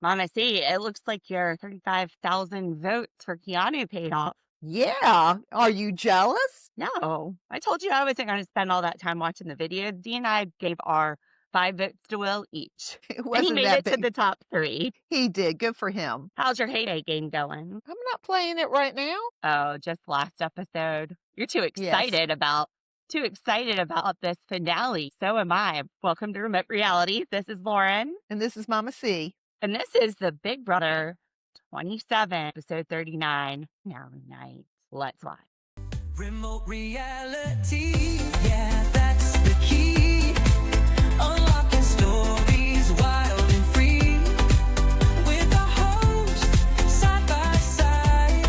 Mama C, it looks like your 35,000 votes for Keanu paid off. Yeah. Are you jealous? No, I told you I wasn't going to spend all that time watching the video. Dee and I gave our 5 votes to Will each, It and he wasn't made that it to big. the top 3. He did. Good for him. How's your heyday game going? I'm not playing it right now. Oh, just last episode. You're Yes. too excited about this finale. So am I. Welcome to Remote Reality. This is Lauren, And this is Mama C. and this is the Big Brother 27, episode 39. Now night. Let's watch. Remote reality, yeah, that's the key. Unlocking stories wild and free. With a host, side by side.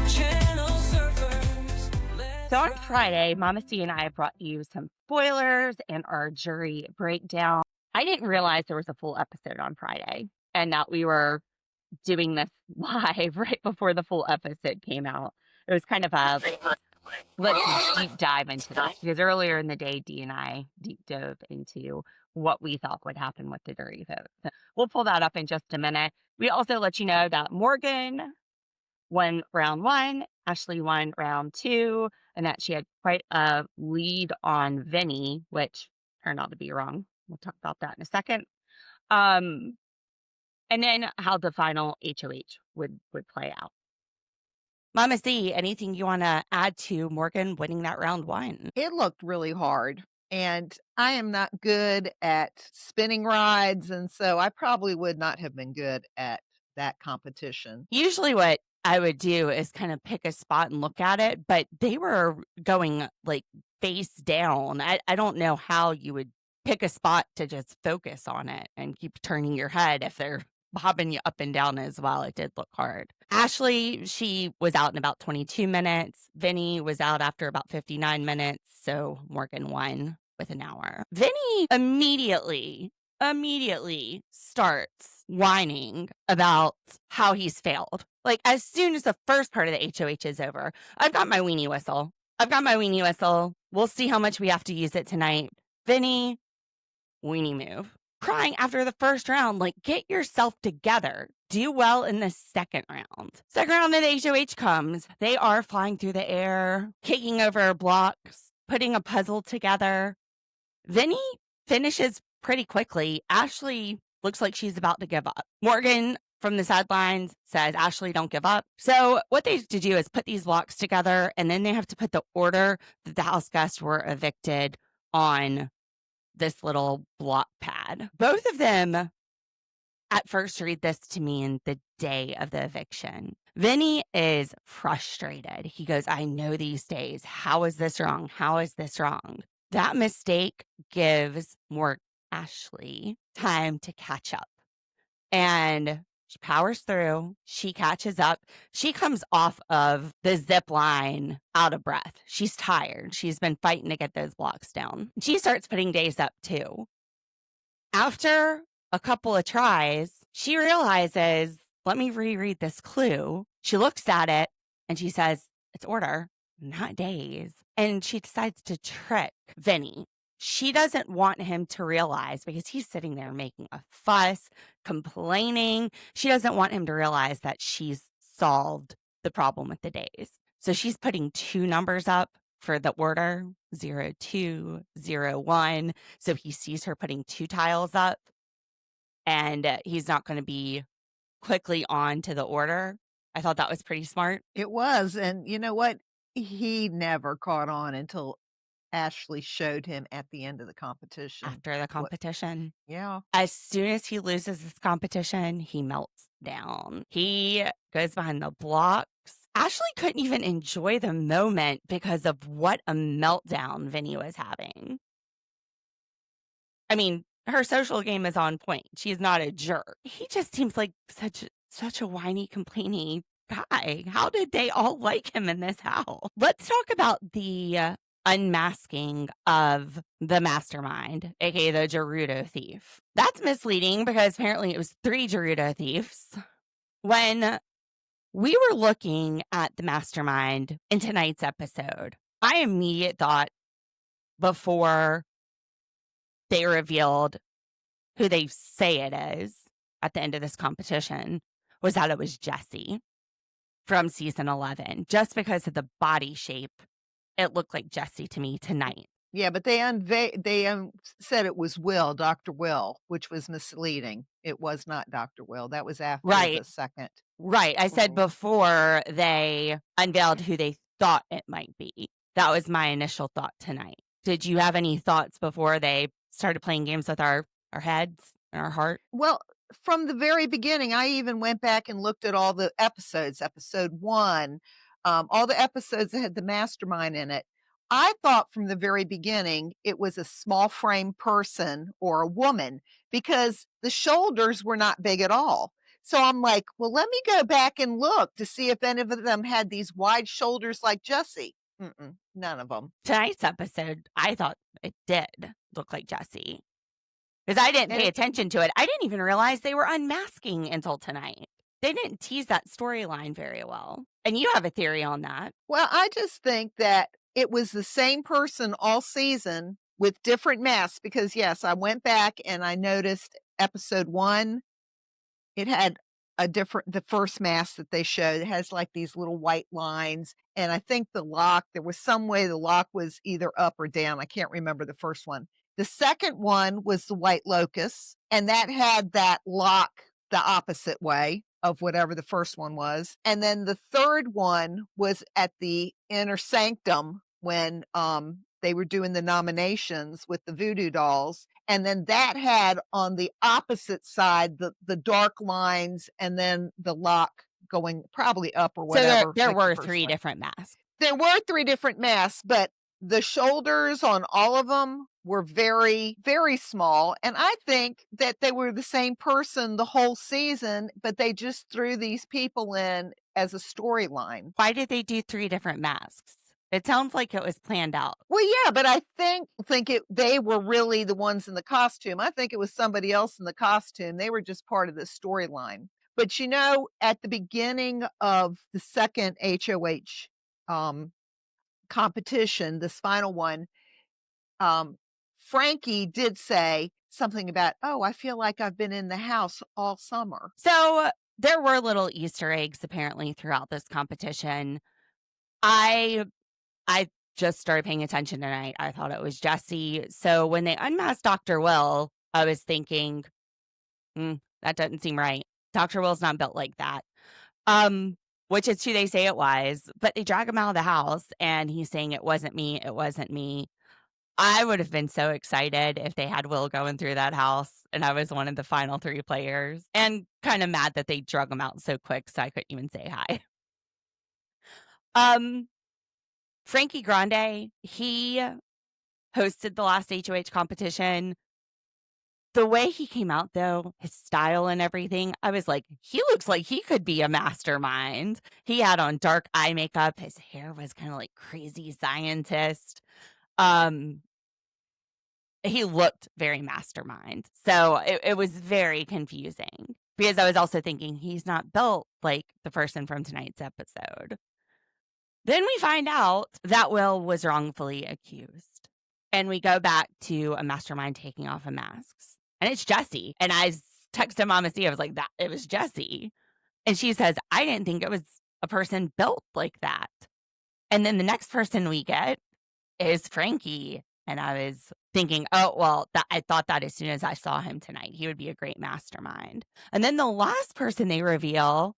Channel surfers. So on Friday, Mama C and I brought you some spoilers and our jury breakdown. I didn't realize there was a full episode on Friday and that we were doing this live right before the full episode came out. It was kind of a let's deep dive into this because earlier in the day, Dee and I deep dove into what we thought would happen with the jury vote. So we'll pull that up in just a minute. We also let you know that Morgan won round 1, Ashley won round 2, and that she had quite a lead on Vinny, which turned out to be wrong. We'll talk about that in a second. And then how the final HOH would play out. Mama C, anything you want to add to Morgan winning that round 1? It looked really hard. And I am not good at spinning rides. And so I probably would not have been good at that competition. Usually what I would do is kind of pick a spot and look at it, but they were going like face down. I don't know how you would pick a spot to just focus on it and keep turning your head if they're bobbing you up and down as well. It did look hard. Ashley, she was out in about 22 minutes. Vinny was out after about 59 minutes. So Morgan won with an hour. Vinny immediately starts whining about how he's failed. Like as soon as the first part of the HOH is over, I've got my weenie whistle. We'll see how much we have to use it tonight. Vinny, weenie move. Crying after the first round, like get yourself together. Do well in the second round. Second round of the HOH comes. They are flying through the air, kicking over blocks, putting a puzzle together. Vinny finishes pretty quickly. Ashley looks like she's about to give up. Morgan from the sidelines says, Ashley, don't give up. So what they have to do is put these blocks together, and then they have to put the order that the house guests were evicted on this little block pad. Both of them at first read this to me in the day of the eviction. Vinny is frustrated. He goes, I know these days. How is this wrong? How is this wrong? That mistake gives more Ashley time to catch up. And she powers through. She catches up. She comes off of the zip line out of breath. She's tired. She's been fighting to get those blocks down. She starts putting days up too. After a couple of tries, she realizes, let me reread this clue. She looks at it and she says, it's order, not days. And she decides to trick Vinny. She doesn't want him to realize because he's sitting there making a fuss, complaining. She doesn't want him to realize that she's solved the problem with the days. So she's putting 2 numbers up for the order, 02, 01. So he sees her putting 2 tiles up and he's not going to be quickly on to the order. I thought that was pretty smart. It was. And you know what? He never caught on until Ashley showed him at the end of the competition. After the competition. Yeah. As soon as he loses this competition, he melts down. He goes behind the blocks. Ashley couldn't even enjoy the moment because of what a meltdown Vinny was having. I mean, her social game is on point. She's not a jerk. He just seems like such a whiny, complaining guy. How did they all like him in this house? Let's talk about the unmasking of the mastermind, aka the Gerudo thief. That's misleading because apparently it was 3 Gerudo thieves. When we were looking at the mastermind in tonight's episode, my immediate thought before they revealed who they say it is at the end of this competition was that it was Jessie from season 11. Just because of the body shape, it looked like Jessie to me tonight. Yeah, but they said it was Dr. Will, which was misleading. It was not Dr. Will. That was after Right. the second. Right. I said Right. before they unveiled who they thought it might be. That was my initial thought tonight. Did you have any thoughts before they started playing games with our heads and our heart? Well, from the very beginning, I even went back and looked at all the episodes, episode 1, all the episodes that had the mastermind in it. I thought from the very beginning it was a small frame person or a woman because the shoulders were not big at all. So I'm like, well, let me go back and look to see if any of them had these wide shoulders like Jessie. None of them. Tonight's episode, I thought it did look like Jessie. Because I didn't And pay it- attention to it. I didn't even realize they were unmasking until tonight. They didn't tease that storyline very well. And you have a theory on that. Well, I just think that it was the same person all season with different masks because, yes, I went back and I noticed episode 1, it had the first mask that they showed. It has like these little white lines. And I think the lock, there was some way the lock was either up or down. I can't remember the first one. The second one was the white locust, and that had that lock the opposite way of whatever the first one was. And then the third one was at the inner sanctum when they were doing the nominations with the voodoo dolls. And then that had on the opposite side the dark lines and then the lock going probably up or whatever. So there like the were first 3 one. different masks. There were 3 different masks, but the shoulders on all of them were very, very small. And I think that they were the same person the whole season, but they just threw these people in as a storyline. Why did they do 3 different masks? It sounds like it was planned out. Well, yeah, but I think they were really the ones in the costume. I think it was somebody else in the costume. They were just part of the storyline. But you know, at the beginning of the second HOH competition, this final one, Frankie did say something about, oh, I feel like I've been in the house all summer. So there were little Easter eggs apparently throughout this competition. I just started paying attention tonight. I thought it was Jessie. So when they unmasked Dr. Will, I was thinking, that doesn't seem right. Dr. Will's not built like that. Which is who they say it was, but they drag him out of the house and he's saying it wasn't me. It wasn't me. I would have been so excited if they had Will going through that house and I was one of the final 3 players, and kind of mad that they drug him out so quick so I couldn't even say hi. Frankie Grande, he hosted the last HOH competition. The way he came out, though, his style and everything, I was like, he looks like he could be a mastermind. He had on dark eye makeup. His hair was kind of like crazy scientist. He looked very mastermind. So it was very confusing because I was also thinking he's not built like the person from tonight's episode. Then we find out that Will was wrongfully accused. And we go back to a mastermind taking off of masks. And it's Jessie. And I texted Mama C. I was like, that it was Jessie. And she says, I didn't think it was a person built like that. And then the next person we get is Frankie. And I was thinking, oh, well, I thought that as soon as I saw him tonight, he would be a great mastermind. And then the last person they reveal,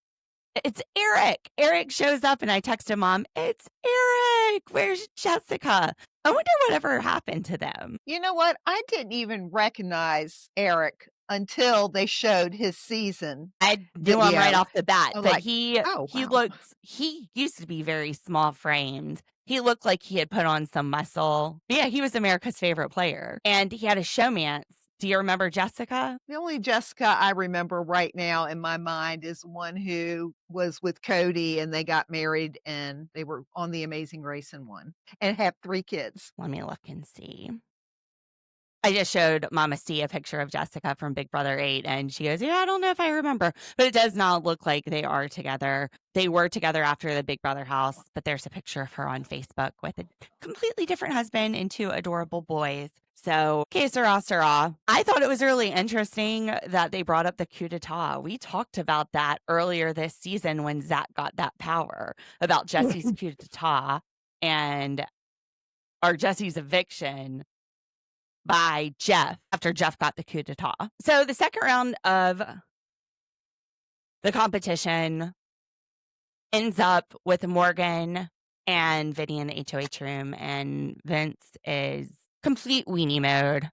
it's Eric. Eric shows up and I text him, Mom, it's Eric. Where's Jessica? I wonder whatever happened to them. You know what? I didn't even recognize Eric until they showed his season. I knew him right video. off the bat, I'm but like, he oh, wow. he used to be very small framed. He looked like he had put on some muscle. But yeah, he was America's favorite player. And he had a showmance. Do you remember Jessica? The only Jessica I remember right now in my mind is one who was with Cody and they got married and they were on The Amazing Race and won and have 3 kids. Let me look and see. I just showed Mama C a picture of Jessica from Big Brother 8, and she goes, yeah, I don't know if I remember, but it does not look like they are together. They were together after the Big Brother house, but there's a picture of her on Facebook with a completely different husband and 2 adorable boys. So, que sera, sera. I thought it was really interesting that they brought up the coup d'etat. We talked about that earlier this season when Zach got that power, about Jesse's coup d'etat or Jesse's eviction by Jeff after Jeff got the coup d'etat. So the second round of the competition ends up with Morgan and Vinny in the HOH room, and Vince is complete weenie mode,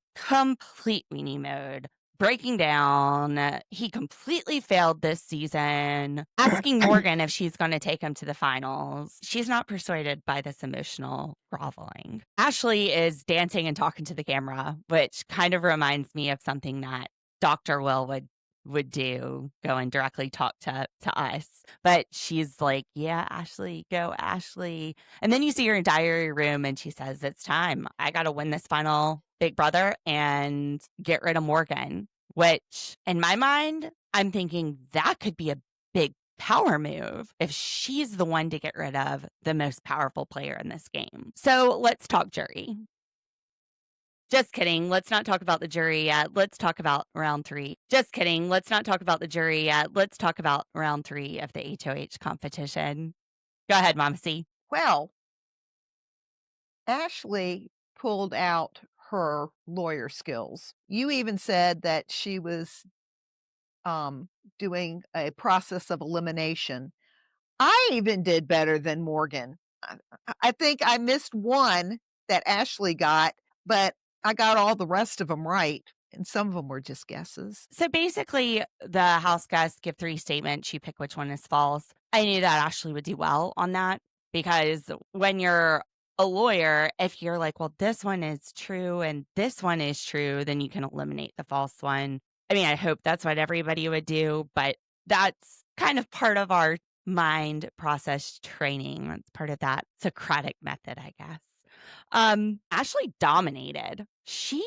breaking down. He completely failed this season, asking Morgan if she's going to take him to the finals. She's not persuaded by this emotional groveling. Ashley is dancing and talking to the camera, which kind of reminds me of something that Dr. Will would do, go and directly talk to us. But she's like, yeah, Ashley, go Ashley. And then you see her in diary room and she says, it's time. I got to win this final Big Brother and get rid of Morgan, which in my mind, I'm thinking that could be a big power move if she's the one to get rid of the most powerful player in this game. So let's talk jury. Just kidding. Let's not talk about the jury yet. Let's talk about round 3. Just kidding. Let's not talk about the jury yet. Let's talk about round 3 of the HOH competition. Go ahead, Mama C. Well, Ashley pulled out her lawyer skills. You even said that she was doing a process of elimination. I even did better than Morgan. I think I missed one that Ashley got, but I got all the rest of them right. And some of them were just guesses. So basically, the house guests give 3 statements. You pick which one is false. I knew that Ashley would do well on that because when you're a lawyer, if you're like, well, this one is true and this one is true, then you can eliminate the false one. I mean, I hope that's what everybody would do, but that's kind of part of our mind process training. That's part of that Socratic method, I guess. Ashley dominated. She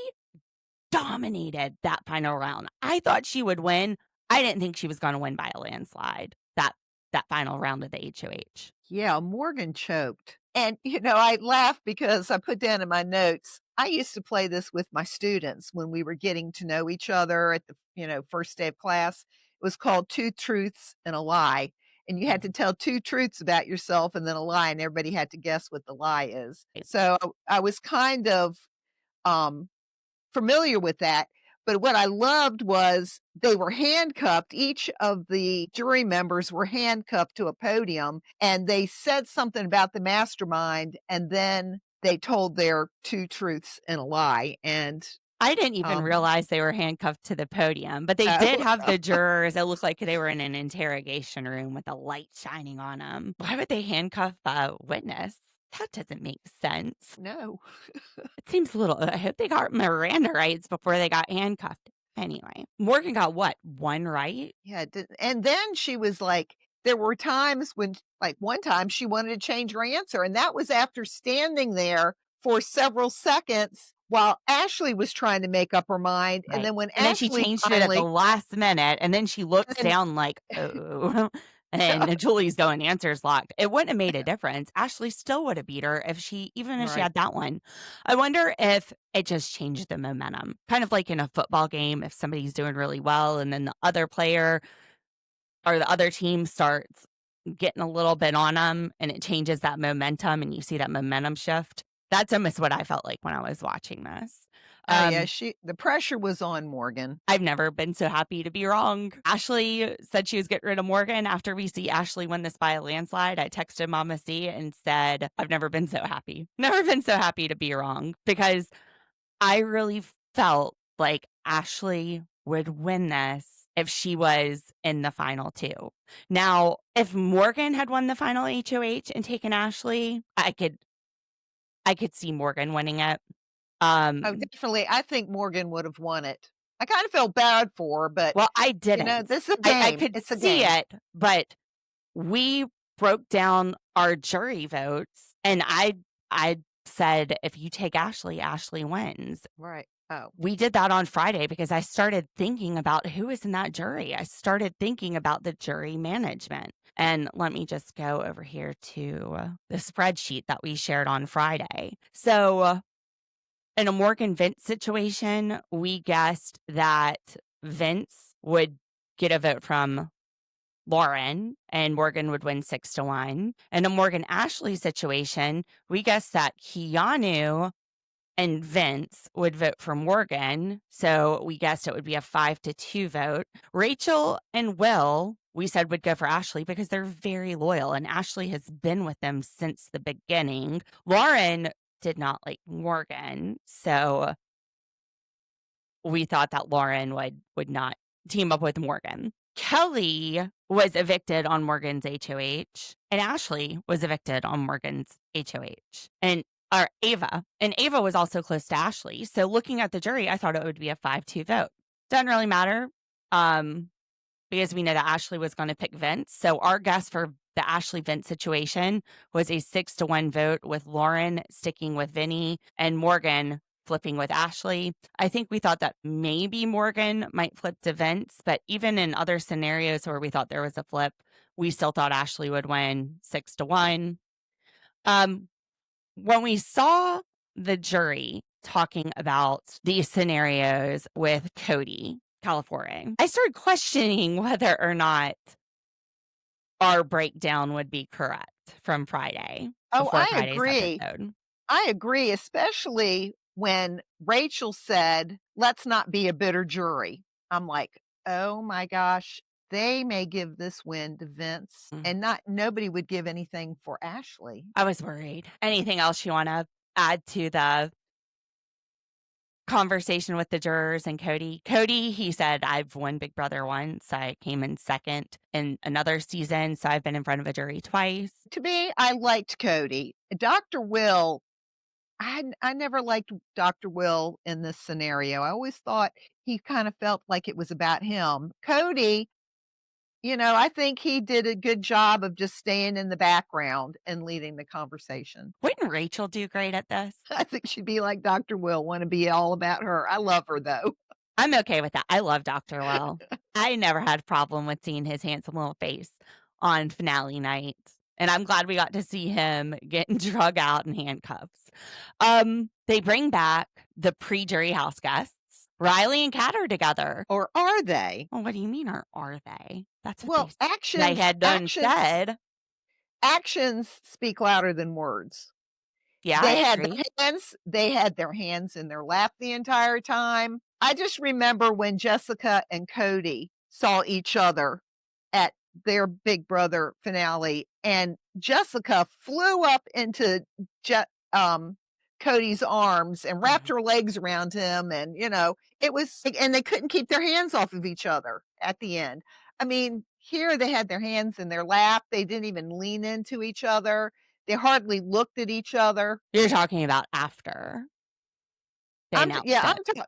dominated that final round. I thought she would win. I didn't think she was going to win by a landslide. That final round of the HOH. Yeah, Morgan choked. And, I laugh because I put down in my notes, I used to play this with my students when we were getting to know each other at the, first day of class. It was called 2 Truths and a Lie. And you had to tell 2 truths about yourself and then a lie, and everybody had to guess what the lie is. So I was kind of familiar with that. But what I loved was they were handcuffed. Each of the jury members were handcuffed to a podium, and they said something about the mastermind, and then they told their 2 truths and a lie. And I didn't even realize they were handcuffed to the podium, but they did have the jurors. It looked like they were in an interrogation room with a light shining on them. Why would they handcuff a witness? That doesn't make sense. No. It seems a little, I hope they got Miranda rights before they got handcuffed. Anyway, Morgan got what? 1 right? Yeah. And then she was like, there were times when, like one time she wanted to change her answer. And that was after standing there for several seconds while Ashley was trying to make up her mind. Right. And then when then Ashley she changed it at the last minute, and then she looks down like, oh. And Julie's going, answer's locked. It wouldn't have made a difference. Ashley still would have beat her if she had that one. I wonder if it just changed the momentum. Kind of like in a football game, if somebody's doing really well and then the other player or the other team starts getting a little bit on them and it changes that momentum and you see that momentum shift. That's almost what I felt like when I was watching this. yeah, the pressure was on Morgan. I've never been so happy to be wrong. Ashley said she was getting rid of Morgan. After we see Ashley win this by a landslide, I texted Mama C and said, I've never been so happy. Never been so happy to be wrong, because I really felt like Ashley would win this if she was in the final 2. Now, if Morgan had won the final HOH and taken Ashley, I could see Morgan winning it. Definitely. I think Morgan would have won it. I kind of felt bad for her, but well, I didn't. this is a game. I could see it, but we broke down our jury votes, and I said if you take Ashley, Ashley wins. Right. Oh. We did that on Friday because I started thinking about who was in that jury. I started thinking about the jury management. And let me just go over here to the spreadsheet that we shared on Friday. So in a Morgan Vince situation, we guessed that Vince would get a vote from Lauren and Morgan would win 6-1. In a Morgan Ashley situation, we guessed that Keanu and Vince would vote for Morgan. So we guessed it would be a 5-2 vote. Rachel and Will, we said would go for Ashley because they're very loyal and Ashley has been with them since the beginning. Lauren did not like Morgan. So we thought that Lauren would not team up with Morgan. Kelly was evicted on Morgan's HOH, and Ashley was evicted on Morgan's HOH. Or Ava. And Ava was also close to Ashley. So looking at the jury, I thought it would be a 5-2 vote. Doesn't really matter because we know that Ashley was going to pick Vince. So our guess for the Ashley Vince situation was a 6-1 vote with Lauren sticking with Vinny and Morgan flipping with Ashley. I think we thought that maybe Morgan might flip to Vince, but even in other scenarios where we thought there was a flip, we still thought Ashley would win 6-1. When we saw the jury talking about these scenarios with Cody California, I started questioning whether or not our breakdown would be correct from Friday. Oh, before I Friday's agree. episode. I agree, especially when Rachel said, "Let's not be a bitter jury." I'm like, "Oh my gosh, they may give this win to Vince and nobody would give anything for Ashley." I was worried. Anything else you want to add to the conversation with the jurors and Cody? Cody, he said, I've won Big Brother once. I came in second in another season, so I've been in front of a jury twice. To me, I liked Cody. Dr. Will, I never liked Dr. Will in this scenario. I always thought he kind of felt like it was about him. Cody, I think he did a good job of just staying in the background and leading the conversation. Wouldn't Rachel do great at this? I think she'd be like Dr. Will, want to be all about her. I love her, though. I'm okay with that. I love Dr. Will. I never had a problem with seeing his handsome little face on finale night. And I'm glad we got to see him getting drug out in handcuffs. They bring back the pre-jury house guests. Riley and Kat are together. Or are they? Well, what do you mean, or are they? That's what Well, they had done said. Actions speak louder than words. Yeah, They I had agree. they had their hands in their lap the entire time. I just remember when Jessica and Cody saw each other at their Big Brother finale, and Jessica flew up into Cody's arms and wrapped her legs around him, and it was, and they couldn't keep their hands off of each other at the end. I mean, here they had their hands in their lap. They didn't even lean into each other. They hardly looked at each other. You're talking about after they announced it.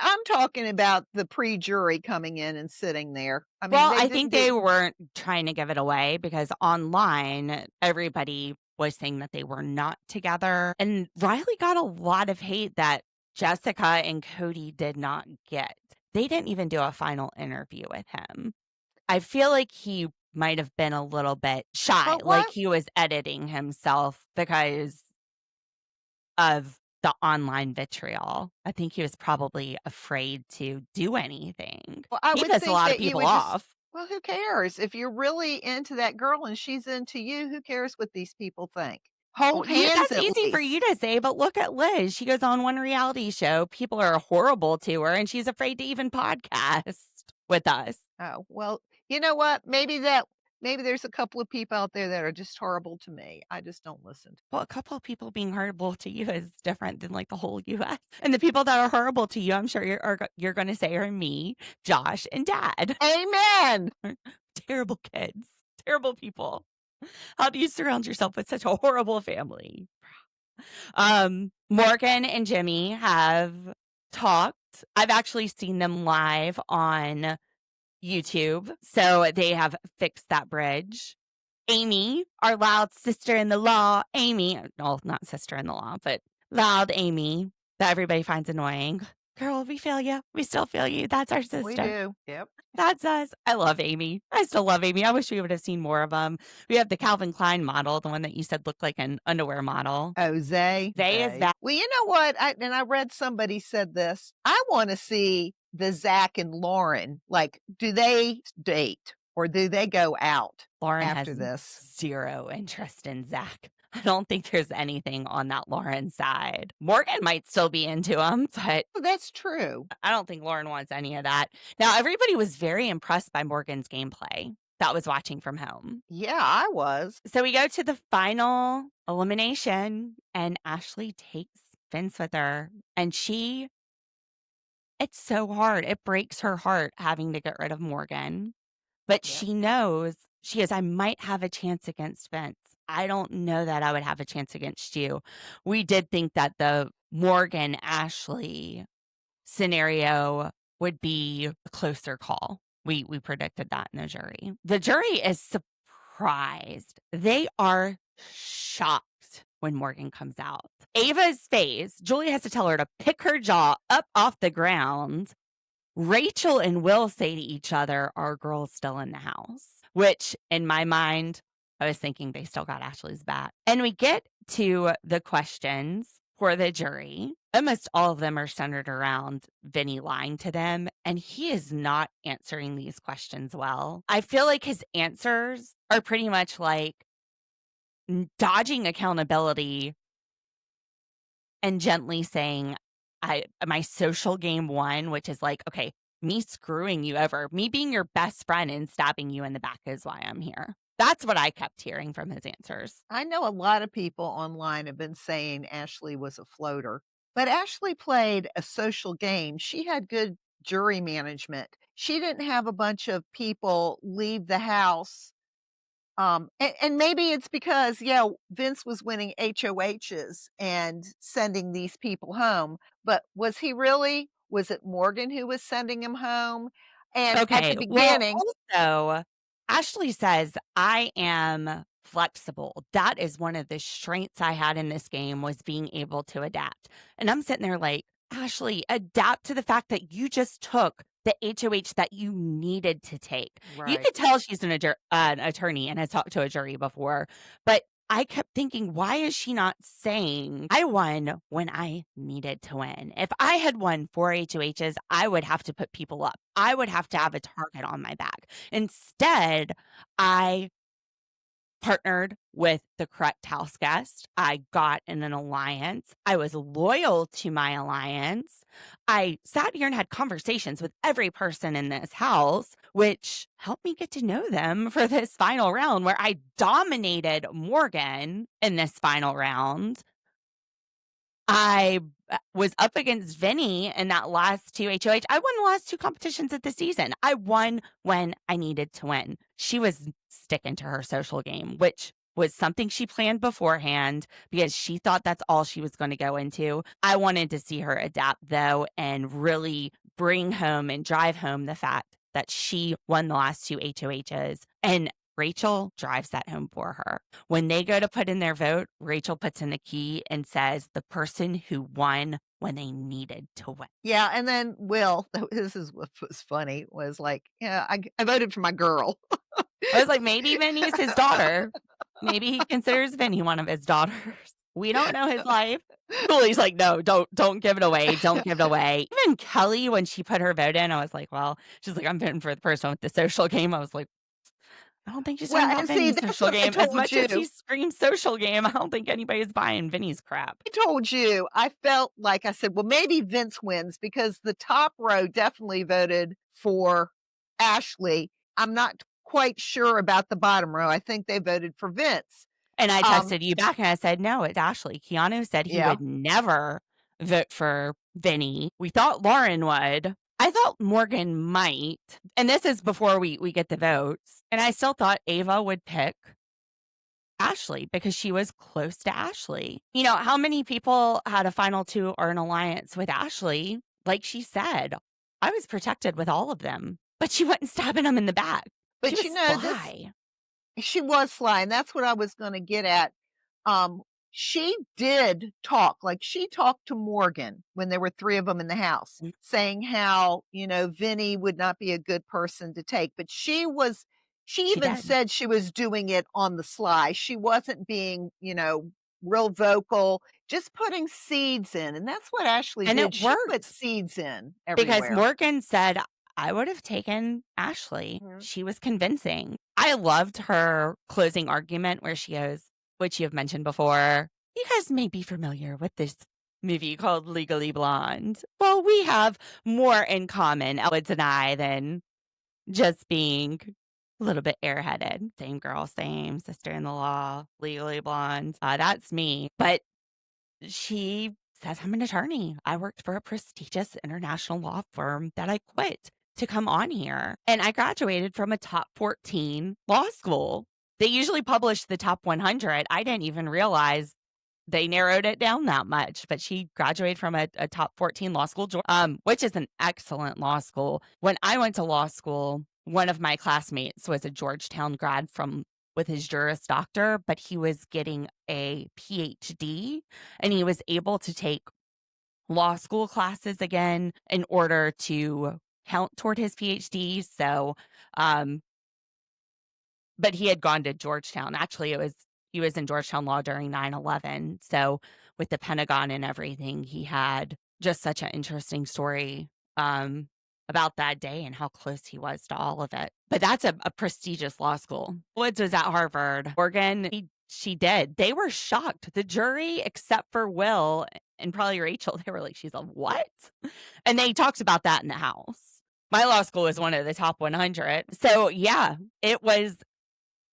I'm talking about the pre-jury coming in and sitting there. I mean, Well, I think they weren't trying to give it away because online, everybody was saying that they were not together. And Riley got a lot of hate that Jessica and Cody did not get. They didn't even do a final interview with him. I feel like he might have been a little bit shy, like he was editing himself because of the online vitriol. I think he was probably afraid to do anything. Well, I he would pissed a think lot that of you people would just, off. well, who cares? If you're really into that girl and she's into you, who cares what these people think? Hold hands That's at easy for least. you to say, but look at Liz. She goes on one reality show. People are horrible to her, and she's afraid to even podcast with us. Oh, well, you know what? Maybe there's a couple of people out there that are just horrible to me. I just don't listen. Well, a couple of people being horrible to you is different than like the whole U.S. And the people that are horrible to you, I'm sure you're going to say are me, Josh, and Dad. Amen. Terrible kids, terrible people. How do you surround yourself with such a horrible family? Morgan and Jimmy have talked. I've actually seen them live on YouTube, so they have fixed that bridge. Amy, our loud sister-in-the-law, Amy, no, not sister-in-the-law, but loud Amy, that everybody finds annoying. Girl, we feel you. We still feel you. That's our sister. We do. Yep. That's us. I love Amy. I still love Amy. I wish we would have seen more of them. We have the Calvin Klein model, the one that you said looked like an underwear model. Oh, Zay. Zay is back. Well, you know what? I read somebody said this. I want to see the Zach and Lauren. Like, do they date or do they go out Lauren after has this? zero interest in Zach. I don't think there's anything on that Lauren side. Morgan might still be into him, but Oh, that's true. I don't think Lauren wants any of that. Now, everybody was very impressed by Morgan's gameplay that was watching from home. Yeah, I was. So we go to the final elimination, and Ashley takes Vince with her, and it's so hard. It breaks her heart having to get rid of Morgan. But Yep. she knows, she goes, I might have a chance against Vince. I don't know that I would have a chance against you. We did think that the Morgan Ashley scenario would be a closer call. We predicted that in the jury. The jury is surprised. They are shocked when Morgan comes out. Ava's face, Julie has to tell her to pick her jaw up off the ground. Rachel and Will say to each other, "Our girl's still in the house," which in my mind, I was thinking they still got Ashley's back. And we get to the questions for the jury. Almost all of them are centered around Vinny lying to them, and he is not answering these questions well. I feel like his answers are pretty much like dodging accountability and gently saying, my social game won, which is like, okay, me screwing you over, me being your best friend and stabbing you in the back is why I'm here. That's what I kept hearing from his answers. I know a lot of people online have been saying Ashley was a floater, but Ashley played a social game. She had good jury management. She didn't have a bunch of people leave the house. And maybe it's because, yeah, Vince was winning HOHs and sending these people home, but was he really? Was it Morgan who was sending him home? And at Okay, the well, beginning, also, Ashley says, I am flexible. That is one of the strengths I had in this game, was being able to adapt. And I'm sitting there like, Ashley, adapt to the fact that you just took the HOH that you needed to take. You right? could tell she's an attorney and has talked to a jury before, but I kept thinking, why is she not saying, I won when I needed to win? If I had won 4 HOHs, I would have to put people up. I would have to have a target on my back. Instead, I partnered with the correct house guest. I got in an alliance. I was loyal to my alliance. I sat here and had conversations with every person in this house, which helped me get to know them for this final round, where I dominated Morgan in this final round. I was up against Vinny in that last 2 HOH. I won the last 2 competitions of the season. I won when I needed to win. She was sticking to her social game, which was something she planned beforehand because she thought that's all she was going to go into. I wanted to see her adapt, though, and really bring home and drive home the fact that she won the last 2 HOHs. And Rachel drives that home for her. When they go to put in their vote, Rachel puts in the key and says the person who won when they needed to win. Yeah, and then Will, this is what was funny, was like, yeah, I voted for my girl. I was like, maybe Vinny's his daughter. Maybe he considers Vinny one of his daughters. We don't know his life. Julie's like, no, don't give it away. Don't give it away. Even Kelly, when she put her vote in, I was like, well, she's like, I'm voting for the person with the social game. I was like, I don't think she's talking about and see, Vinny's that's social what I game. As told much as you. she screams social game, I don't think anybody's buying Vinny's crap. I told you, I felt like I said, well, maybe Vince wins because the top row definitely voted for Ashley. I'm not quite sure about the bottom row. I think they voted for Vince. And I texted you back and I said, no, it's Ashley. Keanu said he would never vote for Vinny. We thought Lauren would. I thought Morgan might. And this is before we get the votes. And I still thought Ava would pick Ashley because she was close to Ashley. You know, how many people had a final 2 or an alliance with Ashley? Like she said, I was protected with all of them, but she wasn't stabbing them in the back. But She you was know, sly. she was sly, and that's what I was going to get at. she did talk, like, she talked to Morgan when there were 3 of them in the house, Mm. saying how, Vinny would not be a good person to take, but she She even did. said she was doing it on the sly. She wasn't being, real vocal, just putting seeds in, and that's what Ashley And did. it She put worked seeds in because everywhere. Morgan said, "I would have taken Ashley." Mhm. She was convincing. I loved her closing argument where she goes, which you have mentioned before, "You guys may be familiar with this movie called Legally Blonde. Well, we have more in common, Elwood and I, than just being a little bit airheaded. Same girl, same sister-in-the-law, Legally Blonde. That's me." But she says, "I'm an attorney. I worked for a prestigious international law firm that I quit to come on here. And I graduated from a top 14 law school. They usually publish the top 100. I didn't even realize they narrowed it down that much, but she graduated from a top 14 law school, which is an excellent law school. When I went to law school, one of my classmates was a Georgetown grad with his Juris Doctor, but he was getting a PhD and he was able to take law school classes again in order to count toward his PhD. So, but he had gone to Georgetown. Actually, he was in Georgetown law during 9/11. So with the Pentagon and everything, he had just such an interesting story about that day and how close he was to all of it. But that's a prestigious law school. Woods was at Harvard. Morgan, she did. They were shocked. The jury, except for Will and probably Rachel, they were like, "She's a what?" And they talked about that in the house. My law school was one of the top 100. So yeah, it was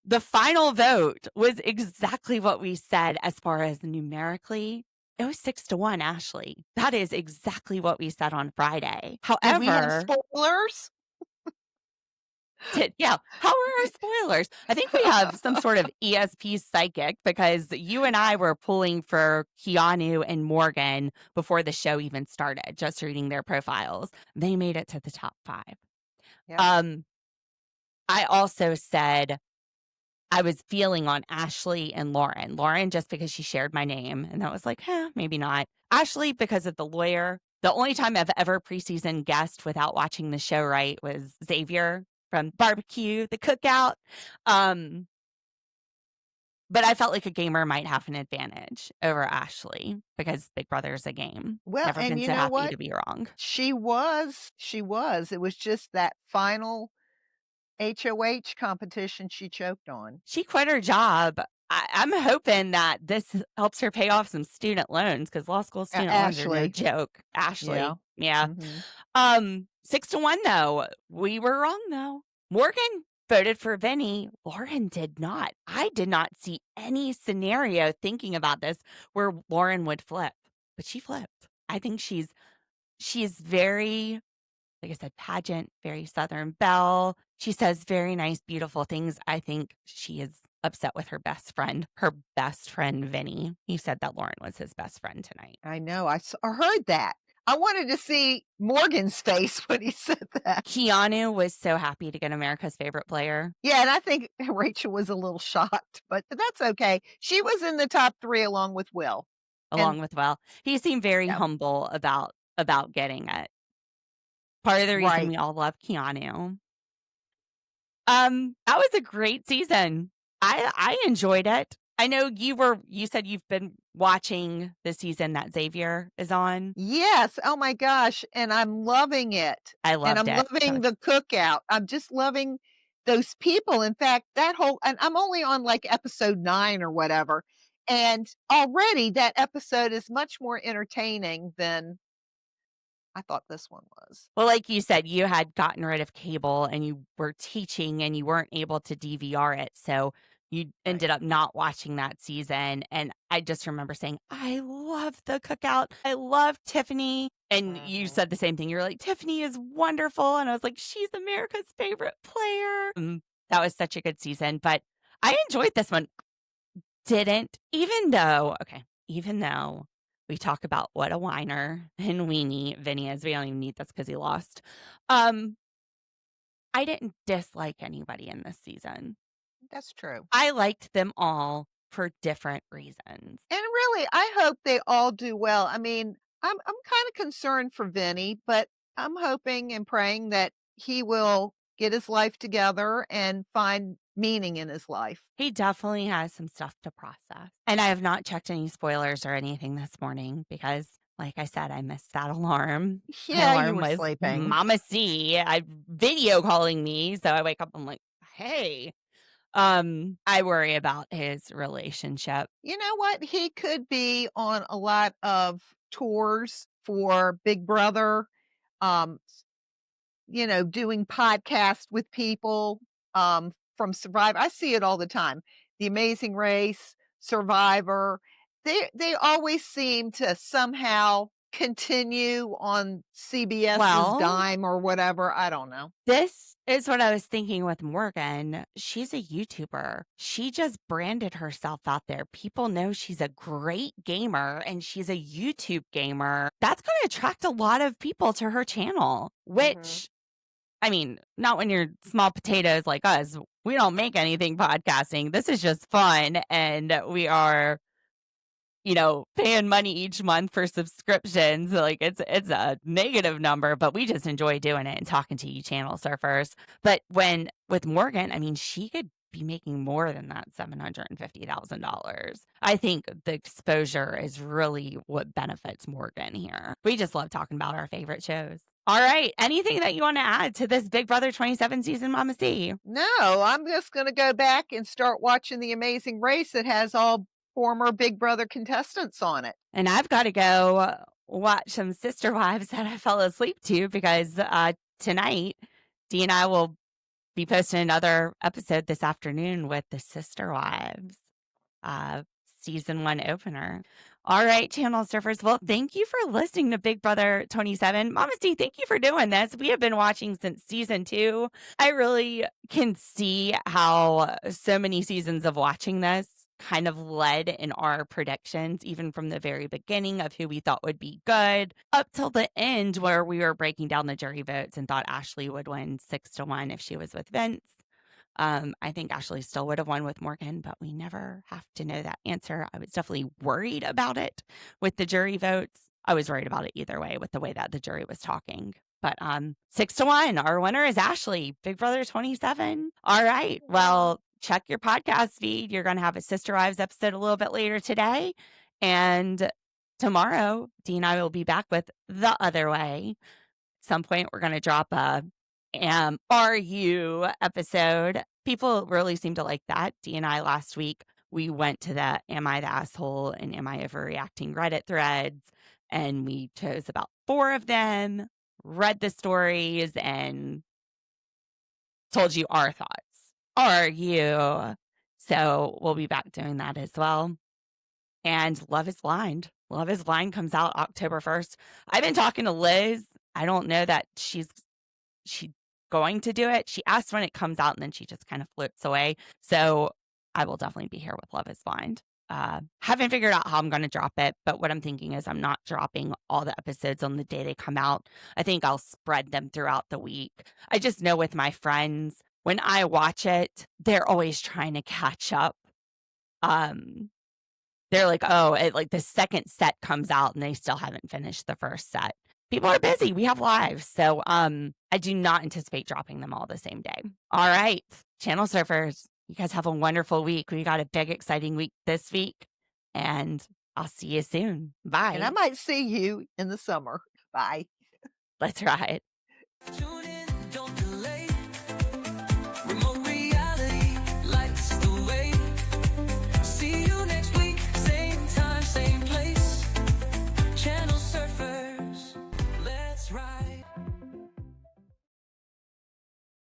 the final vote was exactly what we said as far as numerically. It was 6-1, Ashley. That is exactly what we said on Friday. Did we have However, spoilers? yeah, how are our spoilers? I think we have some sort of ESP psychic because you and I were pulling for Keanu and Morgan before the show even started, just reading their profiles. They made it to the top 5. Yep. I also said I was feeling on Ashley and Lauren. Lauren, just because she shared my name, and that was like, maybe not. Ashley, because of the lawyer. The only time I've ever preseason guessed without watching the show right was Xavier from Barbecue, the Cookout. But I felt like a gamer might have an advantage over Ashley because Big Brother's a game. Well, Never and been you so know happy what? to be wrong. She was. It was just that final HOH competition she choked on. She quit her job. I'm hoping that this helps her pay off some student loans because law school student loans are no Ashley. joke. Ashley. Yeah. Yeah. Mhm. 6-1 though. We were wrong though. Morgan voted for Vinny. Lauren did not. I did not see any scenario thinking about this where Lauren would flip, but she flipped. I think she's very, like I said, pageant, very Southern belle. She says very nice, beautiful things. I think she is upset with her best friend Vinny. He said that Lauren was his best friend tonight. I know. I heard that. I wanted to see Morgan's face when he said that. Keanu was so happy to get America's favorite player. Yeah, and I think Rachel was a little shocked, but that's okay. She was in the top 3 along with Will. Along with Will. He seemed very Yeah. humble about getting it. Part of the reason Right. we all love Keanu. That was a great season. I enjoyed it. I know you said you've been watching the season that Xavier is on. Yes. Oh my gosh, and I'm loving it. I And loved I'm it. loving the cookout. I'm just loving those people. In fact, and I'm only on like episode 9 or whatever. And already that episode is much more entertaining than I thought this one was. Well, like you said, you had gotten rid of cable and you were teaching and you weren't able to DVR it. So you ended up not watching that season. And I just remember saying, I love the cookout. I love Tiffany. And you said the same thing. You were like, Tiffany is wonderful. And I was like, she's America's favorite player. That was such a good season. But I enjoyed this one. Even though we talk about what a whiner and weenie Vinny is. We don't even need this because he lost. I didn't dislike anybody in this season. That's true. I liked them all for different reasons. And really, I hope they all do well. I mean, I'm kind of concerned for Vinny, but I'm hoping and praying that he will get his life together and find meaning in his life. He definitely has some stuff to process. And I have not checked any spoilers or anything this morning because, like I said, I missed that alarm. My Yeah, you alarm were was sleeping. Mama C. Video calling me. So I wake up, I'm like, hey. I worry about his relationship. You know what? He could be on a lot of tours for Big Brother, um, doing podcasts with people from Survivor. I see it all the time. The Amazing Race, Survivor. They always seem to somehow continue on CBS's Well, dime or whatever. I don't know. this is what I was thinking with Morgan. She's a YouTuber. She just branded herself out there. People know she's a great gamer and she's a YouTube gamer. That's going to attract a lot of people to her channel, which, I mean, not when you're small potatoes like us. We don't make anything podcasting. This is just fun. And we are, paying money each month for subscriptions. Like it's a negative number, but we just enjoy doing it and talking to you channel surfers. But with Morgan, I mean, she could be making more than that $750,000. I think the exposure is really what benefits Morgan here. We just love talking about our favorite shows. All right. Anything that you want to add to this Big Brother 27 season, Mama C? No, I'm just going to go back and start watching The Amazing Race that has all former Big Brother contestants on it. And I've got to go watch some Sister Wives that I fell asleep to because tonight, Dee and I will be posting another episode this afternoon with the Sister Wives season 1 opener. All right, channel surfers. Well, thank you for listening to Big Brother 27. Mama C, thank you for doing this. We have been watching since season 2. I really can see how so many seasons of watching this kind of led in our predictions, even from the very beginning of who we thought would be good up till the end where we were breaking down the jury votes and thought Ashley would win 6-1 if she was with Vince. I think Ashley still would have won with Morgan, but we never have to know that answer. I was definitely worried about it with the jury votes. I was worried about it either way with the way that the jury was talking. But 6-1, our winner is Ashley, Big Brother 27. All right. Well, check your podcast feed. You're going to have a Sister Wives episode a little bit later today. And tomorrow, Dee and I will be back with The Other Way. At some point, we're going to drop a Are You episode. People really seem to like that. Dee and I last week, we went to the Am I the Asshole and Am I Overreacting Reddit threads, and we chose about 4 of them, read the stories, and told you our thoughts. Are you? So we'll be back doing that as well. And Love is Blind. Love is Blind comes out October 1st. I've been talking to Liz. I don't know that she's going to do it. She asked when it comes out and then she just kind of floats away. So I will definitely be here with Love is Blind. Haven't figured out how I'm going to drop it, but what I'm thinking is I'm not dropping all the episodes on the day they come out. I think I'll spread them throughout the week. I just know with my friends, when I watch it, they're always trying to catch up. They're like, like the second set comes out and they still haven't finished the first set. People are busy. We have lives. So I do not anticipate dropping them all the same day. All right, channel surfers, you guys have a wonderful week. We got a big, exciting week this week. And I'll see you soon. Bye. And I might see you in the summer. Bye. Let's ride. Junior